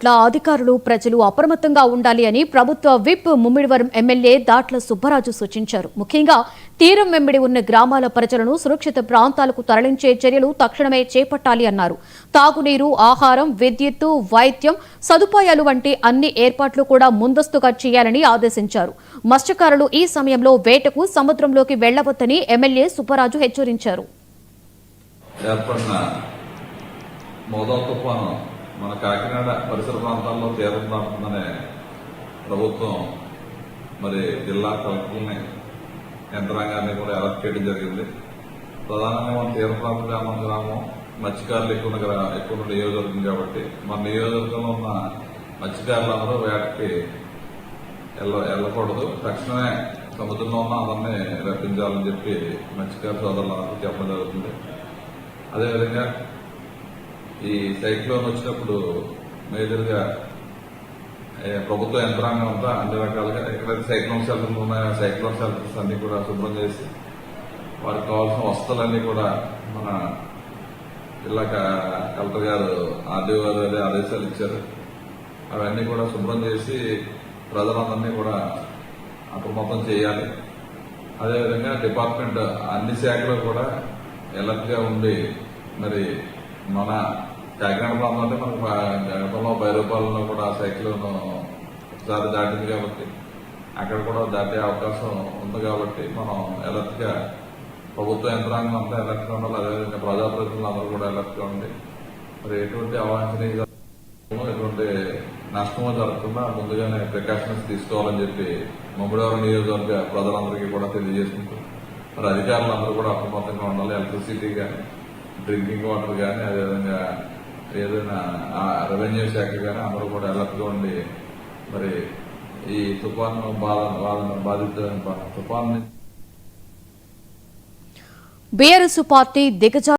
అధికారులు ప్రజలు అప్రమత్తంగా ఉండాలి అని ప్రభుత్వ విప్ ముమ్మిడివరం ఎమ్మెల్యే దాట్ల సుబ్బరాజు సూచించారు. ముఖ్యంగా తీరం వెంబడి ఉన్న గ్రామాల ప్రజలను సురక్షిత ప్రాంతాలకు తరలించే చర్యలు తక్షణమే చేపట్టాలి అన్నారు. తాగునీరు, ఆహారం, విద్యుత్తు, వైద్యం సదుపాయాలు వంటి అన్ని ఏర్పాట్లు కూడా ముందస్తుగా చేయాలని ఆదేశించారు. మత్స్యకారులు ఈ సమయంలో వేటకు సముద్రంలోకి వెళ్లవద్దని ఎమ్మెల్యే సుబ్బరాజు హెచ్చరించారు. మన కాకినాడ పరిసర ప్రాంతాల్లో తీరం దాటుతుందనే ప్రభుత్వం మరి జిల్లా కలెక్టర్ని యంత్రాంగాన్ని కూడా అలర్ట్ చేయడం జరిగింది. ప్రధానంగా మన తీర ప్రాంత గ్రామం మత్స్యకారులు ఎక్కువ నియోజకవర్గం కాబట్టి మన నియోజకవర్గంలో ఉన్న మత్స్యకారులందరూ వేటకి వెళ్ళకూడదు, తక్షణమే సముద్రంలో ఉన్న అందరినీ రప్పించాలని చెప్పి మత్స్యకారు సోదరులందరికీ చెప్పడం జరుగుతుంది. అదేవిధంగా ఈ సైక్లోన్ వచ్చినప్పుడు మేజర్గా ప్రభుత్వ యంత్రాంగం అంతా అన్ని రకాలుగా ఎక్కడైతే సైక్లోన్ షెల్టర్లు ఉన్నాయో సైక్లోన్ షెల్టర్స్ అన్ని కూడా శుభ్రం చేసి వారికి కావాల్సిన వసతులన్నీ కూడా మన జిల్లా కలెక్టర్ గారు ఆర్డీఓ గారు ఆదేశాలు ఇచ్చారు. అవన్నీ కూడా శుభ్రం చేసి ప్రజలందరినీ కూడా అప్రమత్తం చేయాలి. అదేవిధంగా డిపార్ట్మెంట్ అన్ని శాఖలు కూడా అలర్ట్ గా ఉండి మరి మన కాకినాడ ప్రాంతం అంటే మనకు గతంలో భైరవపాలెంలో కూడా సైకిల్ ఒకసారి దాటింది కాబట్టి అక్కడ కూడా దాటే అవకాశం ఉంది కాబట్టి మనం అలర్ట్ గా ప్రభుత్వ యంత్రాంగం అంతా అలర్ట్ గా ఉండాలి. అదేవిధంగా ప్రజాప్రతినిధులు అందరూ కూడా అలర్ట్ గా ఉండి మరి ఎటువంటి అవాంఛనీయ ఎటువంటి నష్టమో జరగకుండా ముందుగానే ప్రికాషన్స్ తీసుకోవాలని చెప్పి ముమ్మిడివరం నియోజకవర్గ ప్రజలందరికీ కూడా తెలియజేసుకుంటూ మరి అధికారులందరూ కూడా అప్రమత్తంగా ఉండాలి. ఎలక్ట్రిసిటీ కానీ, డ్రింకింగ్ వాటర్ కానీ, అదేవిధంగా ఏదైనా రెవెన్యూ శాఖ కానీ అందరూ కూడా అలర్ట్ గా ఉండి మరి ఈ తుఫాను బాధిత తుఫాను బీఆర్ఎస్ పార్టీ దిగజారు